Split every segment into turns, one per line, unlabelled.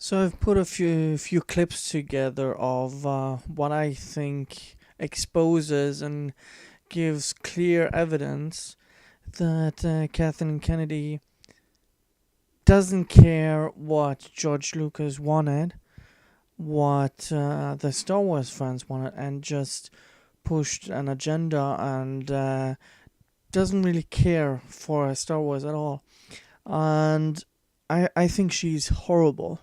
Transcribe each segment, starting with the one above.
So I've put a few clips together of what I think exposes and gives clear evidence that Kathleen Kennedy doesn't care what George Lucas wanted, what the Star Wars fans wanted, and just pushed an agenda and doesn't really care for Star Wars at all. And I think she's horrible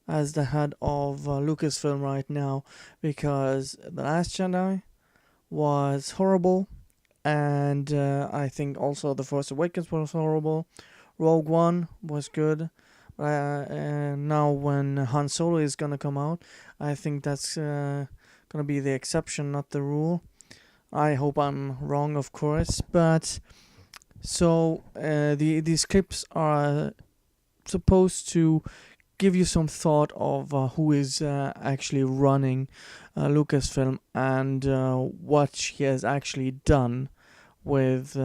as the head of Lucasfilm right now, because The Last Jedi was horrible, and I think also The Force Awakens was horrible. Rogue One was good. And now when Han Solo is gonna come out, I think that's gonna be the exception, not the rule. I hope I'm wrong, of course, but so these clips are supposed to give you some thought of who is actually running Lucasfilm and what she has actually done with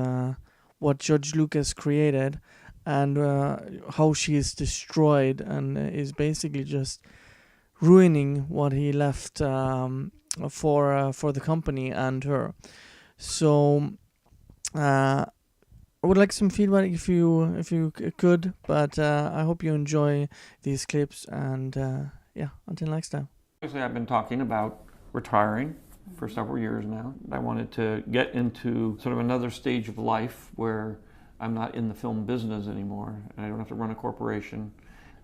what George Lucas created, and how she is destroyed and is basically just ruining what he left for the company and her. So I would like some feedback if you could, but I hope you enjoy these clips, and yeah, until next time.
Obviously, I've been talking about retiring for several years now. I wanted to get into sort of another stage of life where I'm not in the film business anymore, and I don't have to run a corporation.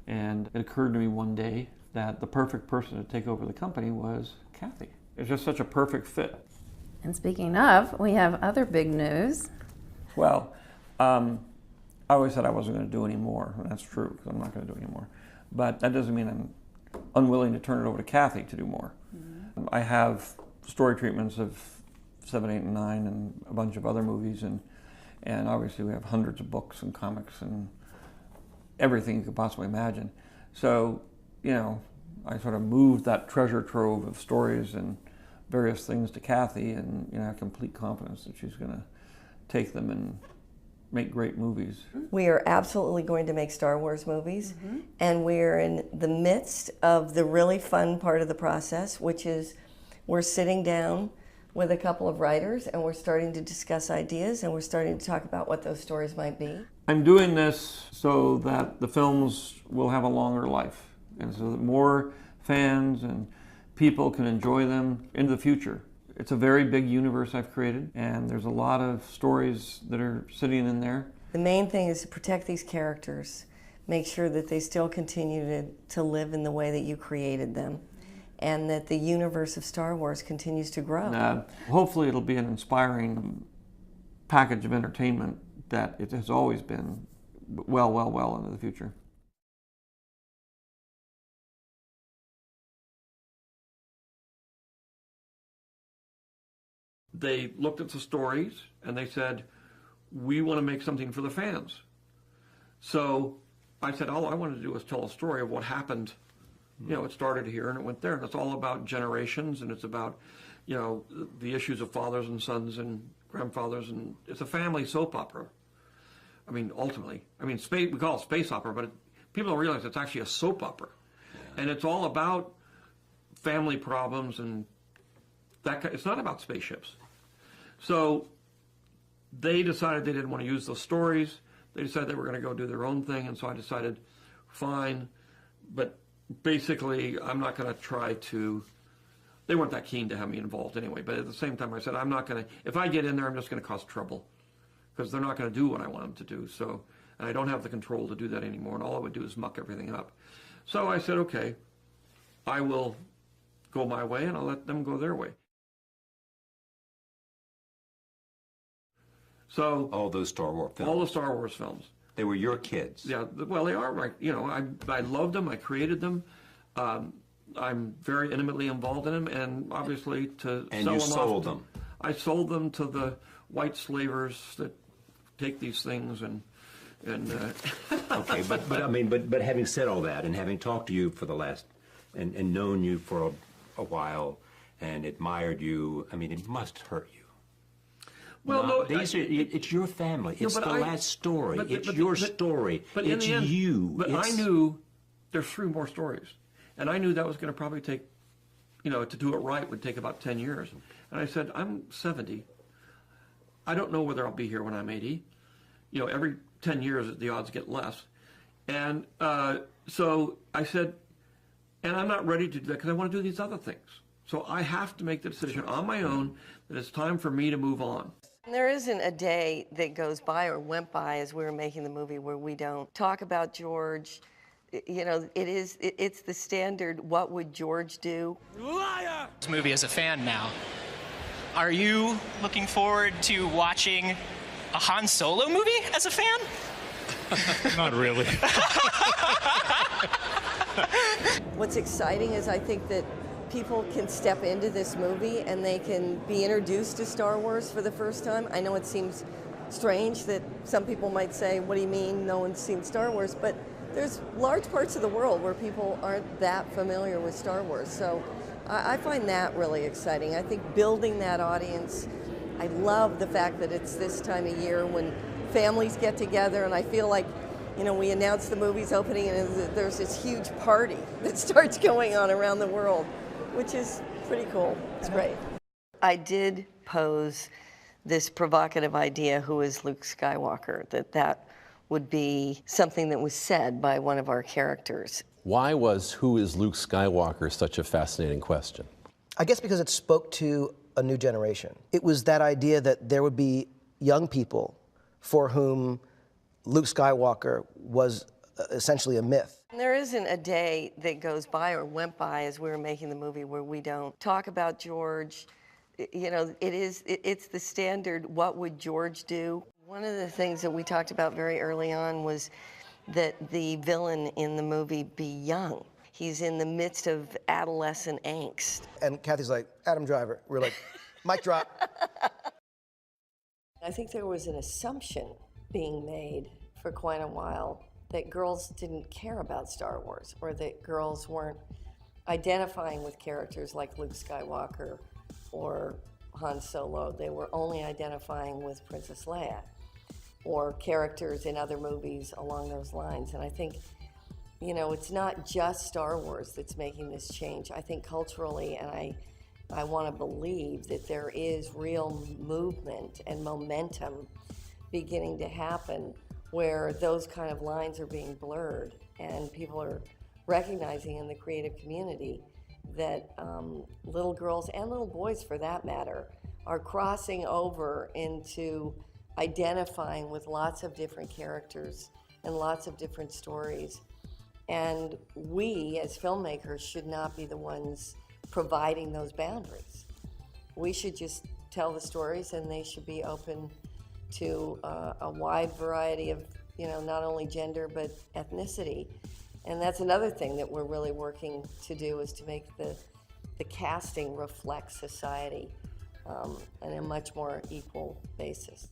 And it occurred to me one day that the perfect person to take over the company was Kathy. It's just such a perfect fit.
And speaking of, we have other big news.
Well, I always said I wasn't going to do any more, and that's true, because I'm not going to do any more. But that doesn't mean I'm unwilling to turn it over to Kathy to do more. Mm-hmm. I have story treatments of 7, 8, and 9, and a bunch of other movies, and obviously we have hundreds of books and comics and everything you could possibly imagine. So, you know, I sort of moved that treasure trove of stories and various things to Kathy, and I have complete confidence that she's going to take them and make great movies.
We are absolutely going to make Star Wars movies, and we're in the midst of the really fun part of the process, which is we're sitting down with a couple of writers and we're starting to discuss ideas, and we're starting to talk about what those stories might be.
I'm doing this so that the films will have a longer life, and so that more fans and people can enjoy them into the future. It's a very big universe I've created, and there's a lot of stories that are sitting in there.
The main thing is to protect these characters, make sure that they still continue to live in the way that you created them, and that the universe of Star Wars continues to grow.
Hopefully it'll be an inspiring package of entertainment that it has always been well into the future. They looked at the stories and they said, we want to make something for the fans. So I said, all I wanted to do was tell a story of what happened. It started here and it went there, and it's all about generations, and it's about, the issues of fathers and sons and grandfathers, and it's a family soap opera. I mean, ultimately, we call it space opera, but people don't realize it's actually a soap opera. And it's all about family problems and it's not about spaceships. So they decided they didn't want to use those stories. They decided they were going to go do their own thing, and so I decided, fine. But basically, I'm not going to try to, they weren't that keen to have me involved anyway, but at the same time I said, I'm not going to, if I get in there, I'm just going to cause trouble, because they're not going to do what I want them to do. So, and I don't have the control to do that anymore, and all I would do is muck everything up. So I said, okay, I will go my way, and I'll let them go their way. So
all those Star Wars films.
All the Star Wars films.
They were your kids.
Yeah, well, they are right. I loved them. I created them. I'm very intimately involved in them, and obviously to
and
sell
you
them
sold
off.
them.
I sold them to the white slavers that take these things and.
Okay, but having said all that, and having talked to you for the last, and known you for a while, and admired you, it must hurt you.
Well,
it's your family. It's the last story. It's your story.
But
it's
in the end,
you.
But I knew there's 3 more stories. And I knew that was going to probably take, to do it right would take about 10 years. And I said, I'm 70. I don't know whether I'll be here when I'm 80. Every 10 years, the odds get less. And so I said, and I'm not ready to do that because I want to do these other things. So I have to make the decision on my own that it's time for me to move on.
There isn't a day that goes by or went by as we were making the movie where we don't talk about George. It's the standard, what would George do?
Liar! This movie as a fan now. Are you looking forward to watching a Han Solo movie as a fan?
Not really.
What's exciting is I think that people can step into this movie and they can be introduced to Star Wars for the first time. I know it seems strange that some people might say, what do you mean no one's seen Star Wars? But there's large parts of the world where people aren't that familiar with Star Wars. So I find that really exciting. I think building that audience, I love the fact that it's this time of year when families get together, and I feel like, we announce the movie's opening and there's this huge party that starts going on around the world, which is pretty cool. It's great. I did pose this provocative idea, who is Luke Skywalker, that would be something that was said by one of our characters.
Why was "Who is Luke Skywalker" such a fascinating question?
I guess because it spoke to a new generation. It was that idea that there would be young people for whom Luke Skywalker was essentially a myth.
There isn't a day that goes by or went by as we were making the movie where we don't talk about George. It's the standard, what would George do? One of the things that we talked about very early on was that the villain in the movie be young. He's in the midst of adolescent angst.
And Kathy's like, Adam Driver. We're like, mic drop.
I think there was an assumption being made for quite a while that girls didn't care about Star Wars, or that girls weren't identifying with characters like Luke Skywalker or Han Solo. They were only identifying with Princess Leia or characters in other movies along those lines. And I think, it's not just Star Wars that's making this change. I think culturally, and I want to believe that there is real movement and momentum beginning to happen where those kind of lines are being blurred, and people are recognizing in the creative community that little girls and little boys, for that matter, are crossing over into identifying with lots of different characters and lots of different stories. And we, as filmmakers, should not be the ones providing those boundaries. We should just tell the stories, and they should be open to a wide variety of, not only gender, but ethnicity. And that's another thing that we're really working to do, is to make the casting reflect society on a much more equal basis.